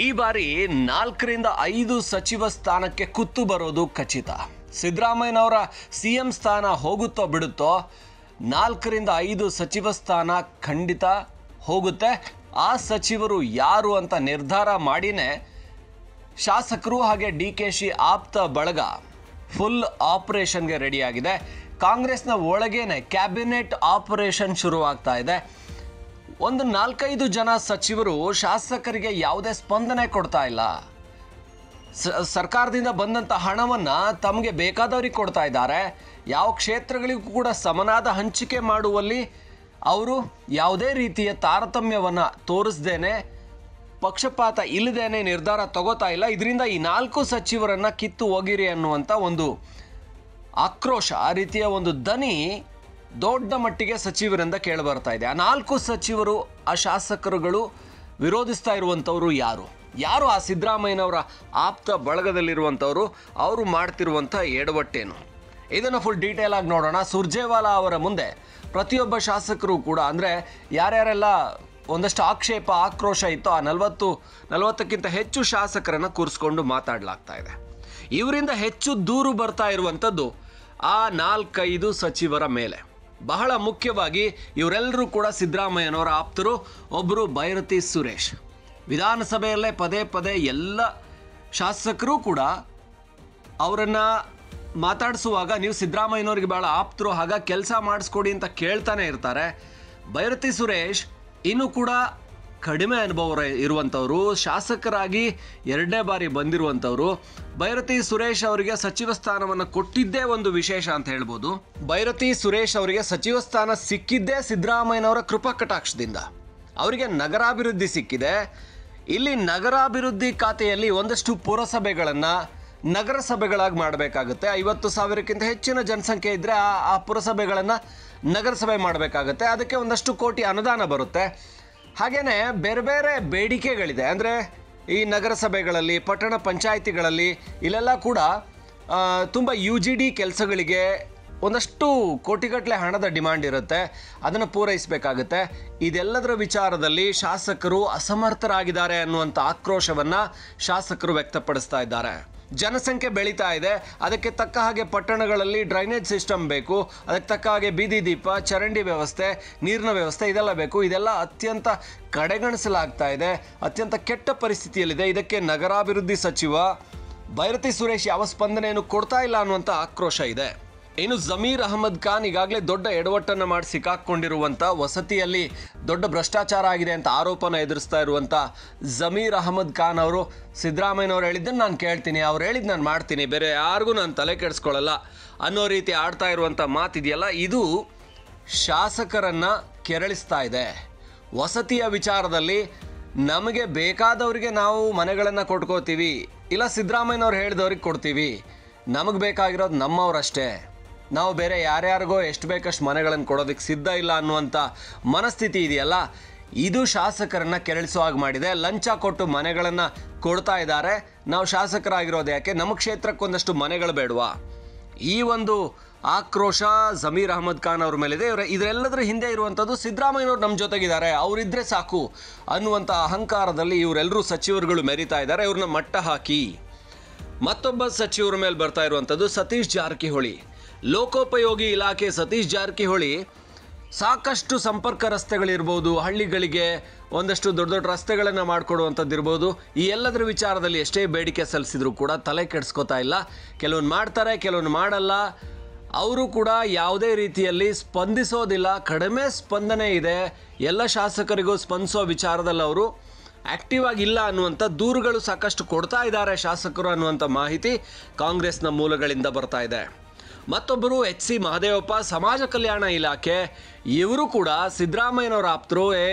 ಈ ಬಾರಿ 4-5 ಸಚಿವ ಸ್ಥಾನಕ್ಕೆ ಕುತ್ತು ಬರೋದು ಖಚಿತ. ಸಿದ್ದರಾಮಯ್ಯನವರ ಸಿಎಂ ಸ್ಥಾನ ಹೋಗುತ್ತೋ ಬಿಡುತ್ತೋ, 4-5 ಸಚಿವ ಸ್ಥಾನ ಖಂಡಿತ ಹೋಗುತ್ತೆ. ಆ ಸಚಿವರು ಯಾರು ಅಂತ ನಿರ್ಧಾರ ಮಾಡಿನೇ ಶಾಸಕರು ಹಾಗೆ DKಶಿ ಆಪ್ತ ಬಳಗ ಫುಲ್ ಆಪರೇಷನ್ಗೆ ರೆಡಿಯಾಗಿದೆ. ಕಾಂಗ್ರೆಸ್ನ ಒಳಗೇನೆ ಕ್ಯಾಬಿನೆಟ್ ಆಪರೇಷನ್ ಶುರುವಾಗ್ತಾ ಇದೆ. ಒಂದು 4-5 ಜನ ಸಚಿವರು ಶಾಸಕರಿಗೆ ಯಾವುದೇ ಸ್ಪಂದನೆ ಕೊಡ್ತಾ ಇಲ್ಲ. ಸರ್ಕಾರದಿಂದ ಬಂದಂಥ ಹಣವನ್ನು ತಮಗೆ ಬೇಕಾದವ್ರಿಗೆ ಕೊಡ್ತಾ ಇದ್ದಾರೆ. ಯಾವ ಕ್ಷೇತ್ರಗಳಿಗೂ ಕೂಡ ಸಮನಾದ ಹಂಚಿಕೆ ಮಾಡುವಲ್ಲಿ ಅವರು ಯಾವುದೇ ರೀತಿಯ ತಾರತಮ್ಯವನ್ನು ತೋರಿಸ್ದೇನೆ, ಪಕ್ಷಪಾತ ಇಲ್ಲದೇನೆ ನಿರ್ಧಾರ ತಗೋತಾ ಇಲ್ಲ. ಇದರಿಂದ ಈ 4 ಸಚಿವರನ್ನು ಕಿತ್ತು ಹೋಗಿರಿ ಅನ್ನುವಂಥ ಒಂದು ಆಕ್ರೋಶ, ಆ ರೀತಿಯ ಒಂದು ದನಿ ದೊಡ್ಡ ಮಟ್ಟಿಗೆ ಸಚಿವರಿಂದ ಕೇಳಿಬರ್ತಾ ಇದೆ. ಆ 4 ಸಚಿವರು, ಆ ಶಾಸಕರುಗಳು ವಿರೋಧಿಸ್ತಾ ಇರುವಂಥವ್ರು ಯಾರು ಆ ಸಿದ್ದರಾಮಯ್ಯನವರ ಆಪ್ತ ಬಳಗದಲ್ಲಿರುವಂಥವ್ರು, ಅವರು ಮಾಡ್ತಿರುವಂಥ ಎಡವಟ್ಟೇನು, ಇದನ್ನು ಫುಲ್ ಡೀಟೇಲ್ ಆಗಿ ನೋಡೋಣ. ಸುರ್ಜೇವಾಲಾ ಅವರ ಮುಂದೆ ಪ್ರತಿಯೊಬ್ಬ ಶಾಸಕರು ಕೂಡ, ಅಂದರೆ ಯಾರ್ಯಾರೆಲ್ಲ ಒಂದಷ್ಟು ಆಕ್ಷೇಪ ಆಕ್ರೋಶ ಇತ್ತು, ಆ 40ಕ್ಕಿಂತ ಹೆಚ್ಚು ಶಾಸಕರನ್ನು ಕೂರಿಸ್ಕೊಂಡು ಮಾತಾಡಲಾಗ್ತಾ ಇದೆ. ಇವರಿಂದ ಹೆಚ್ಚು ದೂರು ಬರ್ತಾ ಇರುವಂಥದ್ದು ಆ 4-5 ಸಚಿವರ ಮೇಲೆ. ಬಹಳ ಮುಖ್ಯವಾಗಿ ಇವರೆಲ್ಲರೂ ಕೂಡ ಸಿದ್ದರಾಮಯ್ಯನವರ ಆಪ್ತರು. ಒಬ್ಬರು ಬೈರತಿ ಸುರೇಶ್. ವಿಧಾನಸಭೆಯಲ್ಲೇ ಪದೇ ಪದೇ ಎಲ್ಲ ಶಾಸಕರು ಕೂಡ ಅವರನ್ನು ಮಾತಾಡಿಸುವಾಗ ನೀವು ಸಿದ್ದರಾಮಯ್ಯನವ್ರಿಗೆ ಭಾಳ ಆಪ್ತರು, ಹಾಗ ಕೆಲಸ ಮಾಡಿಸ್ಕೊಡಿ ಅಂತ ಕೇಳ್ತಾನೆ ಇರ್ತಾರೆ. ಬೈರತಿ ಸುರೇಶ್ ಇನ್ನೂ ಕೂಡ ಕಡಿಮೆ ಅನುಭವ ಇರುವಂಥವ್ರು, ಶಾಸಕರಾಗಿ 2ನೇ ಬಾರಿ ಬಂದಿರುವಂಥವ್ರು. ಬೈರತಿ ಸುರೇಶ್ ಅವರಿಗೆ ಸಚಿವ ಸ್ಥಾನವನ್ನು ಕೊಟ್ಟಿದ್ದೇ ಒಂದು ವಿಶೇಷ ಅಂತ ಹೇಳ್ಬೋದು. ಬೈರತಿ ಸುರೇಶ್ ಅವರಿಗೆ ಸಚಿವ ಸ್ಥಾನ ಸಿಕ್ಕಿದ್ದೇ ಸಿದ್ದರಾಮಯ್ಯನವರ ಕೃಪಾ ಕಟಾಕ್ಷದಿಂದ. ಅವರಿಗೆ ನಗರಾಭಿವೃದ್ಧಿ ಸಿಕ್ಕಿದೆ. ಇಲ್ಲಿ ನಗರಾಭಿವೃದ್ಧಿ ಖಾತೆಯಲ್ಲಿ ಒಂದಷ್ಟು ಪುರಸಭೆಗಳನ್ನು ನಗರಸಭೆಗಳಾಗಿ ಮಾಡಬೇಕಾಗುತ್ತೆ. 50,000ಕ್ಕಿಂತ ಹೆಚ್ಚಿನ ಜನಸಂಖ್ಯೆ ಇದ್ದರೆ ಆ ಪುರಸಭೆಗಳನ್ನು ನಗರಸಭೆ ಮಾಡಬೇಕಾಗತ್ತೆ. ಅದಕ್ಕೆ ಒಂದಷ್ಟು ಕೋಟಿ ಅನುದಾನ ಬರುತ್ತೆ. ಹಾಗೆಯೇ ಬೇರೆ ಬೇರೆ ಬೇಡಿಕೆಗಳಿದೆ. ಅಂದರೆ ಈ ನಗರಸಭೆಗಳಲ್ಲಿ, ಪಟ್ಟಣ ಪಂಚಾಯಿತಿಗಳಲ್ಲಿ ಇಲ್ಲೆಲ್ಲ ಕೂಡ ತುಂಬ UGD ಕೆಲಸಗಳಿಗೆ ಒಂದಷ್ಟು ಕೋಟಿಗಟ್ಟಲೆ ಹಣದ ಡಿಮಾಂಡ್ ಇರುತ್ತೆ. ಅದನ್ನು ಪೂರೈಸಬೇಕಾಗುತ್ತೆ. ಇದೆಲ್ಲದರ ವಿಚಾರದಲ್ಲಿ ಶಾಸಕರು ಅಸಮರ್ಥರಾಗಿದ್ದಾರೆ ಅನ್ನುವಂಥ ಆಕ್ರೋಶವನ್ನು ಶಾಸಕರು ವ್ಯಕ್ತಪಡಿಸ್ತಾ ಇದ್ದಾರೆ. ಜನಸಂಖ್ಯೆ ಬೆಳೀತಾ ಇದೆ, ಅದಕ್ಕೆ ತಕ್ಕ ಹಾಗೆ ಪಟ್ಟಣಗಳಲ್ಲಿ ಡ್ರೈನೇಜ್ ಸಿಸ್ಟಮ್ ಬೇಕು, ಅದಕ್ಕೆ ತಕ್ಕ ಹಾಗೆ ಬೀದಿ ದೀಪ, ಚರಂಡಿ ವ್ಯವಸ್ಥೆ, ನೀರಿನ ವ್ಯವಸ್ಥೆ ಇದೆಲ್ಲ ಬೇಕು. ಇದೆಲ್ಲ ಅತ್ಯಂತ ಕಡೆಗಣಿಸಲಾಗ್ತಾ ಇದೆ, ಅತ್ಯಂತ ಕೆಟ್ಟ ಪರಿಸ್ಥಿತಿಯಲ್ಲಿದೆ. ಇದಕ್ಕೆ ನಗರಾಭಿವೃದ್ಧಿ ಸಚಿವ ಬೈರತಿ ಸುರೇಶ್ ಯಾವ ಸ್ಪಂದನೆಯನ್ನು ಕೊಡ್ತಾ ಇಲ್ಲ ಅನ್ನುವಂಥ ಆಕ್ರೋಶ ಇದೆ. ಇನ್ನು ಜಮೀರ್ ಅಹಮದ್ ಖಾನ್ ಈಗಾಗಲೇ ದೊಡ್ಡ ಎಡವಟ್ಟನ್ನು ಮಾಡಿ ಸಿಕ್ಕಾಕ್ಕೊಂಡಿರುವಂಥ, ವಸತಿಯಲ್ಲಿ ದೊಡ್ಡ ಭ್ರಷ್ಟಾಚಾರ ಆಗಿದೆ ಅಂತ ಆರೋಪನ ಎದುರಿಸ್ತಾ ಇರುವಂಥ ಜಮೀರ್ ಅಹಮದ್ ಖಾನ್ ಅವರು ಸಿದ್ದರಾಮಯ್ಯನವ್ರು ಹೇಳಿದ್ದನ್ನು ನಾನು ಕೇಳ್ತೀನಿ, ಅವ್ರು ಹೇಳಿದ್ದು ನಾನು ಮಾಡ್ತೀನಿ, ಬೇರೆ ಯಾರಿಗೂ ನಾನು ತಲೆ ಕೆಡಿಸ್ಕೊಳ್ಳಲ್ಲ ಅನ್ನೋ ರೀತಿ ಆಡ್ತಾ ಇರುವಂಥ ಮಾತಿದೆಯಲ್ಲ, ಇದು ಶಾಸಕರನ್ನು ಕೆರಳಿಸ್ತಾ ಇದೆ. ವಸತಿಯ ವಿಚಾರದಲ್ಲಿ ನಮಗೆ ಬೇಕಾದವರಿಗೆ ನಾವು ಮನೆಗಳನ್ನು ಕೊಟ್ಕೋತೀವಿ, ಇಲ್ಲ ಸಿದ್ದರಾಮಯ್ಯನವ್ರು ಹೇಳಿದವ್ರಿಗೆ ಕೊಡ್ತೀವಿ, ನಮಗೆ ಬೇಕಾಗಿರೋದು ನಮ್ಮವರಷ್ಟೇ, ನಾವು ಬೇರೆ ಯಾರ್ಯಾರಿಗೋ ಎಷ್ಟು ಬೇಕಷ್ಟು ಮನೆಗಳನ್ನು ಕೊಡೋದಕ್ಕೆ ಸಿದ್ಧ ಇಲ್ಲ ಅನ್ನುವಂಥ ಮನಸ್ಥಿತಿ ಇದೆಯಲ್ಲ, ಇದು ಶಾಸಕರನ್ನು ಕೆರಳಿಸೋ ಹಾಗೆ ಮಾಡಿದೆ. ಲಂಚ ಕೊಟ್ಟು ಮನೆಗಳನ್ನು ಕೊಡ್ತಾ ಇದ್ದಾರೆ. ನಾವು ಶಾಸಕರಾಗಿರೋದು ಯಾಕೆ, ನಮ್ಮ ಕ್ಷೇತ್ರಕ್ಕೊಂದಷ್ಟು ಮನೆಗಳು ಬೇಡವಾ? ಈ ಒಂದು ಆಕ್ರೋಶ ಜಮೀರ್ ಅಹಮದ್ ಖಾನ್ ಅವ್ರ ಮೇಲಿದೆ. ಇದರೆಲ್ಲದರ ಹಿಂದೆ ಇರುವಂಥದ್ದು ಸಿದ್ದರಾಮಯ್ಯನವ್ರು ನಮ್ಮ ಜೊತೆಗಿದ್ದಾರೆ, ಅವರಿದ್ದರೆ ಸಾಕು ಅನ್ನುವಂಥ ಅಹಂಕಾರದಲ್ಲಿ ಇವರೆಲ್ಲರೂ ಸಚಿವರುಗಳು ಮೆರಿತಾ ಇದ್ದಾರೆ. ಇವ್ರನ್ನ ಮಟ್ಟ ಹಾಕಿ ಮತ್ತೊಬ್ಬ ಸಚಿವರ ಮೇಲೆ ಬರ್ತಾ ಇರುವಂಥದ್ದು ಸತೀಶ್ ಜಾರಕಿಹೊಳಿ. ಲೋಕೋಪಯೋಗಿ ಇಲಾಖೆ ಸತೀಶ್ ಜಾರಕಿಹೊಳಿ ಸಾಕಷ್ಟು ಸಂಪರ್ಕ ರಸ್ತೆಗಳಿರ್ಬೋದು, ಹಳ್ಳಿಗಳಿಗೆ ಒಂದಷ್ಟು ದೊಡ್ಡ ದೊಡ್ಡ ರಸ್ತೆಗಳನ್ನು ಮಾಡಿಕೊಡುವಂಥದ್ದು ಇರ್ಬೋದು. ಈ ಎಲ್ಲದರ ವಿಚಾರದಲ್ಲಿ ಎಷ್ಟೇ ಬೇಡಿಕೆ ಸಲ್ಲಿಸಿದ್ರು ಕೂಡ ತಲೆ ಕೆಡಿಸ್ಕೋತಾ ಇಲ್ಲ. ಕೆಲವೊಂದು ಮಾಡ್ತಾರೆ, ಕೆಲವೊಂದು ಮಾಡಲ್ಲ. ಅವರು ಕೂಡ ಯಾವುದೇ ರೀತಿಯಲ್ಲಿ ಸ್ಪಂದಿಸೋದಿಲ್ಲ, ಕಡಿಮೆ ಸ್ಪಂದನೆ ಇದೆ. ಎಲ್ಲ ಶಾಸಕರಿಗೂ ಸ್ಪಂದಿಸೋ ವಿಚಾರದಲ್ಲಿ ಅವರು ಆ್ಯಕ್ಟಿವ್ ಆಗಿಲ್ಲ ಅನ್ನುವಂಥ ದೂರುಗಳು ಸಾಕಷ್ಟು ಕೊಡ್ತಾ ಇದ್ದಾರೆ ಶಾಸಕರು ಅನ್ನುವಂಥ ಮಾಹಿತಿ ಕಾಂಗ್ರೆಸ್ನ ಮೂಲಗಳಿಂದ ಬರ್ತಾ ಇದೆ. ಮತ್ತೊಬ್ಬರು HC ಮಹದೇವಪ್ಪ, ಸಮಾಜ ಕಲ್ಯಾಣ ಇಲಾಖೆ. ಇವರು ಕೂಡ ಸಿದ್ದರಾಮಯ್ಯನವರ ಆಪ್ತರು.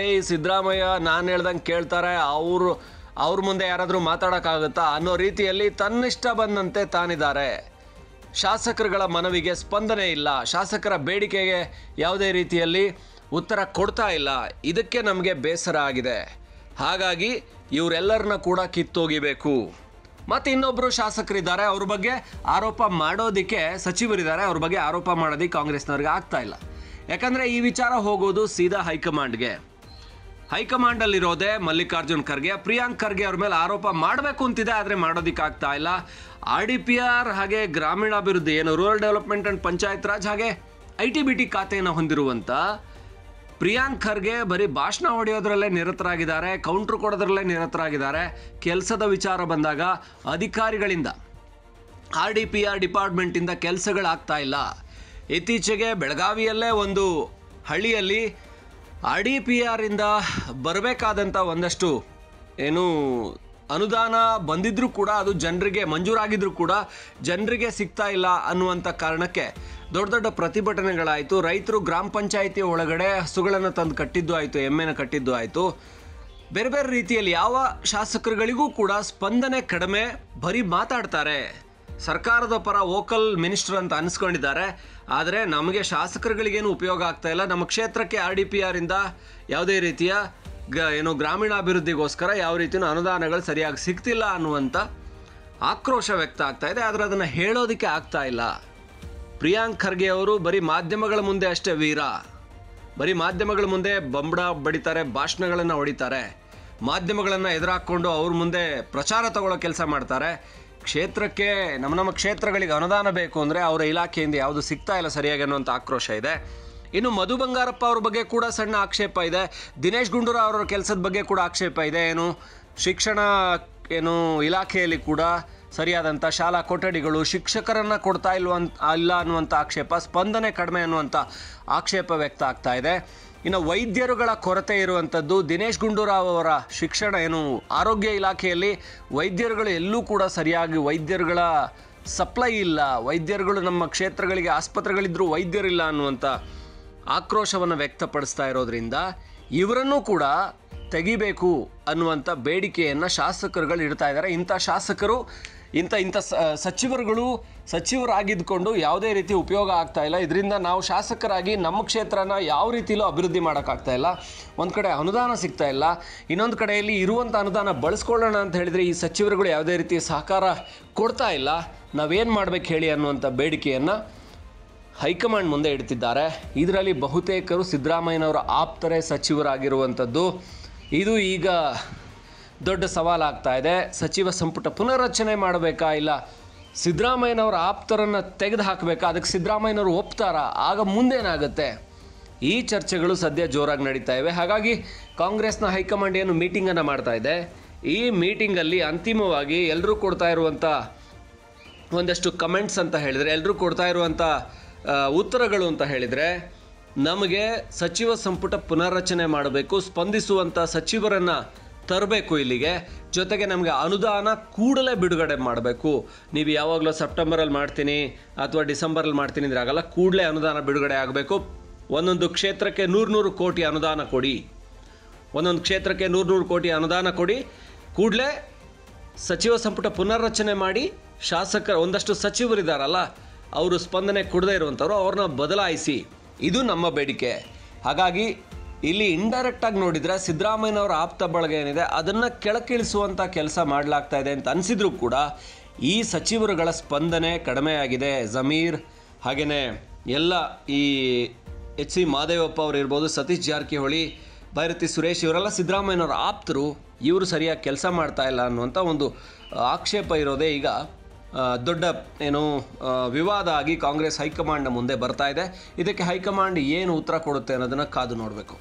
ಸಿದ್ದರಾಮಯ್ಯ ನಾನು ಹೇಳ್ದಂಗೆ ಕೇಳ್ತಾರೆ, ಅವ್ರ ಮುಂದೆ ಯಾರಾದರೂ ಮಾತಾಡೋಕ್ಕಾಗುತ್ತಾ ಅನ್ನೋ ರೀತಿಯಲ್ಲಿ ತನ್ನಿಷ್ಟ ಬಂದಂತೆ ತಾನಿದ್ದಾರೆ. ಶಾಸಕರುಗಳ ಮನವಿಗೆ ಸ್ಪಂದನೆ ಇಲ್ಲ, ಶಾಸಕರ ಬೇಡಿಕೆಗೆ ಯಾವುದೇ ರೀತಿಯಲ್ಲಿ ಉತ್ತರ ಕೊಡ್ತಾ ಇಲ್ಲ. ಇದಕ್ಕೆ ನಮಗೆ ಬೇಸರ ಆಗಿದೆ. ಹಾಗಾಗಿ ಇವರೆಲ್ಲರನ್ನ ಕೂಡ ಕಿತ್ತೋಗಿಬೇಕು. ಮತ್ತು ಇನ್ನೊಬ್ಬರು ಶಾಸಕರಿದ್ದಾರೆ, ಅವ್ರ ಬಗ್ಗೆ ಆರೋಪ ಮಾಡೋದಕ್ಕೆ ಸಚಿವರಿದ್ದಾರೆ, ಅವ್ರ ಬಗ್ಗೆ ಆರೋಪ ಮಾಡೋದಕ್ಕೆ ಕಾಂಗ್ರೆಸ್ನವ್ರಿಗೆ ಆಗ್ತಾ ಇಲ್ಲ. ಯಾಕಂದರೆ ಈ ವಿಚಾರ ಹೋಗೋದು ಸೀದಾ ಹೈಕಮಾಂಡ್ಗೆ. ಹೈಕಮಾಂಡಲ್ಲಿರೋದೇ ಮಲ್ಲಿಕಾರ್ಜುನ್ ಖರ್ಗೆ. ಪ್ರಿಯಾಂಕ್ ಖರ್ಗೆ ಅವ್ರ ಮೇಲೆ ಆರೋಪ ಮಾಡಬೇಕು ಅಂತಿದೆ, ಆದರೆ ಮಾಡೋದಕ್ಕಾಗ್ತಾ ಇಲ್ಲ. RDPR ಹಾಗೆ ಗ್ರಾಮೀಣಾಭಿವೃದ್ಧಿ ಏನು rural development and panchayat Raj ಹಾಗೆ ITBT ಖಾತೆಯನ್ನು ಹೊಂದಿರುವಂಥ ಪ್ರಿಯಾಂಕ್ ಖರ್ಗೆ ಬರೀ ಭಾಷಣ ಹೊಡೆಯೋದ್ರಲ್ಲೇ ನಿರತರಾಗಿದ್ದಾರೆ, ಕೌಂಟ್ರ್ ಕೊಡೋದ್ರಲ್ಲೇ ನಿರತರಾಗಿದ್ದಾರೆ. ಕೆಲಸದ ವಿಚಾರ ಬಂದಾಗ ಅಧಿಕಾರಿಗಳಿಂದ RDPR ಡಿಪಾರ್ಟ್ಮೆಂಟಿಂದ ಕೆಲಸಗಳಾಗ್ತಾ ಇಲ್ಲ. ಇತ್ತೀಚೆಗೆ ಬೆಳಗಾವಿಯಲ್ಲೇ ಒಂದು ಹಳ್ಳಿಯಲ್ಲಿ RDPR ಇಂದ ಬರಬೇಕಾದಂಥ ಒಂದಷ್ಟು ಏನು ಅನುದಾನ ಬಂದಿದ್ರೂ ಕೂಡ ಅದು ಜನರಿಗೆ ಮಂಜೂರಾಗಿದ್ರೂ ಕೂಡ ಜನರಿಗೆ ಸಿಗ್ತಾ ಇಲ್ಲ ಅನ್ನುವಂಥ ಕಾರಣಕ್ಕೆ ದೊಡ್ಡ ದೊಡ್ಡ ಪ್ರತಿಭಟನೆಗಳಾಯಿತು. ರೈತರು ಗ್ರಾಮ ಪಂಚಾಯಿತಿ ಒಳಗಡೆ ಹಸುಗಳನ್ನು ತಂದು ಕಟ್ಟಿದ್ದು ಆಯಿತು, ಎಮ್ಮೆನ ಕಟ್ಟಿದ್ದು ಆಯಿತು. ಬೇರೆ ಬೇರೆ ರೀತಿಯಲ್ಲಿ ಯಾವ ಶಾಸಕರುಗಳಿಗೂ ಕೂಡ ಸ್ಪಂದನೆ ಕಡಿಮೆ, ಬರೀ ಮಾತಾಡ್ತಾರೆ. ಸರ್ಕಾರದ ಪರ ವೋಕಲ್ ಮಿನಿಸ್ಟರ್ ಅಂತ ಅನಿಸ್ಕೊಂಡಿದ್ದಾರೆ. ಆದರೆ ನಮಗೆ ಶಾಸಕರುಗಳಿಗೇನು ಉಪಯೋಗ ಆಗ್ತಾ ಇಲ್ಲ. ನಮ್ಮ ಕ್ಷೇತ್ರಕ್ಕೆ RDPR ಇಂದ ಯಾವುದೇ ರೀತಿಯ ಗ್ರಾಮೀಣಾಭಿವೃದ್ಧಿಗೋಸ್ಕರ ಯಾವ ರೀತಿಯ ಅನುದಾನಗಳು ಸರಿಯಾಗಿ ಸಿಗ್ತಿಲ್ಲ ಅನ್ನುವಂಥ ಆಕ್ರೋಶ ವ್ಯಕ್ತ ಆಗ್ತಾ ಇದೆ. ಆದರೆ ಅದನ್ನು ಹೇಳೋದಕ್ಕೆ ಆಗ್ತಾ ಇಲ್ಲ. ಪ್ರಿಯಾಂಕ್ ಖರ್ಗೆ ಅವರು ಬರೀ ಮಾಧ್ಯಮಗಳ ಮುಂದೆ ಅಷ್ಟೇ ವೀರ, ಬರೀ ಮಾಧ್ಯಮಗಳ ಮುಂದೆ ಬಂಬಡ ಬಡಿತಾರೆ, ಭಾಷಣಗಳನ್ನು ಹೊಡಿತಾರೆ, ಮಾಧ್ಯಮಗಳನ್ನು ಎದುರಾಕೊಂಡು ಅವ್ರ ಮುಂದೆ ಪ್ರಚಾರ ತಗೊಳ್ಳೋ ಕೆಲಸ ಮಾಡ್ತಾರೆ. ಕ್ಷೇತ್ರಕ್ಕೆ ನಮ್ಮ ಕ್ಷೇತ್ರಗಳಿಗೆ ಅನುದಾನ ಬೇಕು ಅಂದರೆ ಅವರ ಇಲಾಖೆಯಿಂದ ಯಾವುದು ಸಿಗ್ತಾ ಇಲ್ಲ ಸರಿಯಾಗಿ ಅನ್ನುವಂಥ ಆಕ್ರೋಶ ಇದೆ. ಇನ್ನು ಮಧು ಬಂಗಾರಪ್ಪ ಅವ್ರ ಬಗ್ಗೆ ಕೂಡ ಸಣ್ಣ ಆಕ್ಷೇಪ ಇದೆ. ದಿನೇಶ್ ಗುಂಡೂರಾವ್ ಅವರ ಕೆಲಸದ ಬಗ್ಗೆ ಕೂಡ ಆಕ್ಷೇಪ ಇದೆ. ಶಿಕ್ಷಣ ಇಲಾಖೆಯಲ್ಲಿ ಕೂಡ ಸರಿಯಾದಂಥ ಶಾಲಾ ಕೊಠಡಿಗಳು ಶಿಕ್ಷಕರನ್ನು ಕೊಡ್ತಾ ಇಲ್ಲ ಅನ್ನುವಂಥ ಆಕ್ಷೇಪ, ಸ್ಪಂದನೆ ಕಡಿಮೆ ಅನ್ನುವಂಥ ಆಕ್ಷೇಪ ವ್ಯಕ್ತ ಆಗ್ತಾ ಇದೆ. ಇನ್ನು ವೈದ್ಯರುಗಳ ಕೊರತೆ ಇರುವಂಥದ್ದು. ದಿನೇಶ್ ಗುಂಡೂರಾವ್ ಅವರ ಶಿಕ್ಷಣ ಆರೋಗ್ಯ ಇಲಾಖೆಯಲ್ಲಿ ವೈದ್ಯರುಗಳು ಎಲ್ಲೂ ಕೂಡ ಸರಿಯಾಗಿ ವೈದ್ಯರುಗಳ ಸಪ್ಲೈ ಇಲ್ಲ, ವೈದ್ಯರುಗಳು ನಮ್ಮ ಕ್ಷೇತ್ರಗಳಿಗೆ ಆಸ್ಪತ್ರೆಗಳಿದ್ದರೂ ವೈದ್ಯರಿಲ್ಲ ಅನ್ನುವಂಥ ಆಕ್ರೋಶವನ್ನು ವ್ಯಕ್ತಪಡಿಸ್ತಾ ಇರೋದ್ರಿಂದ ಇವರನ್ನೂ ಕೂಡ ತೆಗಿಬೇಕು ಅನ್ನುವಂಥ ಬೇಡಿಕೆಯನ್ನು ಶಾಸಕರುಗಳು ಇಡ್ತಾ ಇದ್ದಾರೆ. ಇಂಥ ಶಾಸಕರು ಇಂಥ ಸಚಿವರಾಗಿದ್ದುಕೊಂಡು ಯಾವುದೇ ರೀತಿ ಉಪಯೋಗ ಆಗ್ತಾ ಇಲ್ಲ. ಇದರಿಂದ ನಾವು ಶಾಸಕರಾಗಿ ನಮ್ಮ ಕ್ಷೇತ್ರನ ಯಾವ ರೀತಿಯಲ್ಲೂ ಅಭಿವೃದ್ಧಿ ಮಾಡೋಕ್ಕಾಗ್ತಾ ಇಲ್ಲ. ಒಂದು ಕಡೆ ಅನುದಾನ ಸಿಗ್ತಾ ಇಲ್ಲ, ಇನ್ನೊಂದು ಕಡೆಯಲ್ಲಿ ಇರುವಂಥ ಅನುದಾನ ಬಳಸ್ಕೊಳ್ಳೋಣ ಅಂತ ಹೇಳಿದರೆ ಈ ಸಚಿವರುಗಳು ಯಾವುದೇ ರೀತಿ ಸಹಕಾರ ಕೊಡ್ತಾ ಇಲ್ಲ. ನಾವೇನು ಮಾಡಬೇಕು ಹೇಳಿ ಅನ್ನುವಂಥ ಬೇಡಿಕೆಯನ್ನು ಹೈಕಮಾಂಡ್ ಮುಂದೆ ಇಡ್ತಿದ್ದಾರೆ. ಇದರಲ್ಲಿ ಬಹುತೇಕರು ಸಿದ್ದರಾಮಯ್ಯನವರ ಆಪ್ತರೇ ಸಚಿವರಾಗಿರುವಂಥದ್ದು. ಇದು ಈಗ ದೊಡ್ಡ ಸವಾಲಾಗ್ತಾ ಇದೆ. ಸಚಿವ ಸಂಪುಟ ಪುನರ್ರಚನೆ ಮಾಡಬೇಕಾ, ಇಲ್ಲ ಸಿದ್ದರಾಮಯ್ಯನವರ ಆಪ್ತರನ್ನು ತೆಗೆದು ಹಾಕಬೇಕಾ, ಅದಕ್ಕೆ ಸಿದ್ದರಾಮಯ್ಯನವರು ಒಪ್ತಾರಾ, ಆಗ ಮುಂದೇನಾಗುತ್ತೆ? ಈ ಚರ್ಚೆಗಳು ಸದ್ಯ ಜೋರಾಗಿ ನಡೀತಾ ಇವೆ. ಹಾಗಾಗಿ ಕಾಂಗ್ರೆಸ್ನ ಹೈಕಮಾಂಡ್ ಏನು ಮೀಟಿಂಗನ್ನು ಮಾಡ್ತಾ ಇದೆ, ಈ ಮೀಟಿಂಗಲ್ಲಿ ಅಂತಿಮವಾಗಿ ಎಲ್ಲರೂ ಕೊಡ್ತಾ ಇರುವಂಥ ಒಂದಷ್ಟು ಕಮೆಂಟ್ಸ್ ಅಂತ ಹೇಳಿದರೆ, ಎಲ್ಲರೂ ಕೊಡ್ತಾ ಇರುವಂಥ ಉತ್ತರಗಳು ಅಂತ ಹೇಳಿದರೆ, ನಮಗೆ ಸಚಿವ ಸಂಪುಟ ಪುನರ್ರಚನೆ ಮಾಡಬೇಕು, ಸ್ಪಂದಿಸುವಂಥ ಸಚಿವರನ್ನು ತರಬೇಕು ಇಲ್ಲಿಗೆ, ಜೊತೆಗೆ ನಮಗೆ ಅನುದಾನ ಕೂಡಲೇ ಬಿಡುಗಡೆ ಮಾಡಬೇಕು. ನೀವು ಯಾವಾಗಲೂ ಸೆಪ್ಟೆಂಬರಲ್ಲಿ ಮಾಡ್ತೀನಿ ಅಥವಾ ಡಿಸೆಂಬರಲ್ಲಿ ಮಾಡ್ತೀನಿ ಅಂದರೆ ಆಗಲ್ಲ, ಕೂಡಲೇ ಅನುದಾನ ಬಿಡುಗಡೆ ಆಗಬೇಕು. ಒಂದೊಂದು ಕ್ಷೇತ್ರಕ್ಕೆ 100 ಕೋಟಿ ಅನುದಾನ ಕೊಡಿ, ಒಂದೊಂದು ಕ್ಷೇತ್ರಕ್ಕೆ 100 ಕೋಟಿ ಅನುದಾನ ಕೊಡಿ. ಕೂಡಲೇ ಸಚಿವ ಸಂಪುಟ ಪುನರ್ರಚನೆ ಮಾಡಿ ಒಂದಷ್ಟು ಸಚಿವರಿದ್ದಾರಲ್ಲ ಅವರು ಸ್ಪಂದನೆ ಕೊಡದೇ ಇರುವಂಥವ್ರು ಅವ್ರನ್ನ ಬದಲಾಯಿಸಿ, ಇದು ನಮ್ಮ ಬೇಡಿಕೆ. ಹಾಗಾಗಿ ಇಲ್ಲಿ ಇಂಡೈರೆಕ್ಟಾಗಿ ನೋಡಿದರೆ ಸಿದ್ದರಾಮಯ್ಯನವರ ಆಪ್ತ ಬಳಗ ಏನಿದೆ ಅದನ್ನು ಕೆಳಕಿಳಿಸುವಂಥ ಕೆಲಸ ಮಾಡಲಾಗ್ತಾ ಇದೆ ಅಂತ ಅನಿಸಿದ್ರು ಕೂಡ ಈ ಸಚಿವರುಗಳ ಸ್ಪಂದನೆ ಕಡಿಮೆಯಾಗಿದೆ. ಜಮೀರ್ ಹಾಗೆಯೇ ಎಲ್ಲ ಈ HC ಮಾದೇವಪ್ಪ ಅವರು ಇರ್ಬೋದು, ಸತೀಶ್ ಜಾರಕಿಹೊಳಿ, ಭೈರತಿ ಸುರೇಶ್ ಇವರೆಲ್ಲ ಸಿದ್ದರಾಮಯ್ಯನವರ ಆಪ್ತರು, ಇವರು ಸರಿಯಾಗಿ ಕೆಲಸ ಮಾಡ್ತಾ ಇಲ್ಲ ಅನ್ನುವಂಥ ಒಂದು ಆಕ್ಷೇಪ ಇರೋದೇ ಈಗ ದೊಡ್ಡ ವಿವಾದ ಆಗಿ ಕಾಂಗ್ರೆಸ್ ಹೈಕಮಾಂಡ್ನ ಮುಂದೆ ಬರ್ತಾ ಇದೆ. ಇದಕ್ಕೆ ಹೈಕಮಾಂಡ್ ಏನು ಉತ್ತರ ಕೊಡುತ್ತೆ ಅನ್ನೋದನ್ನು ಕಾದು ನೋಡಬೇಕು.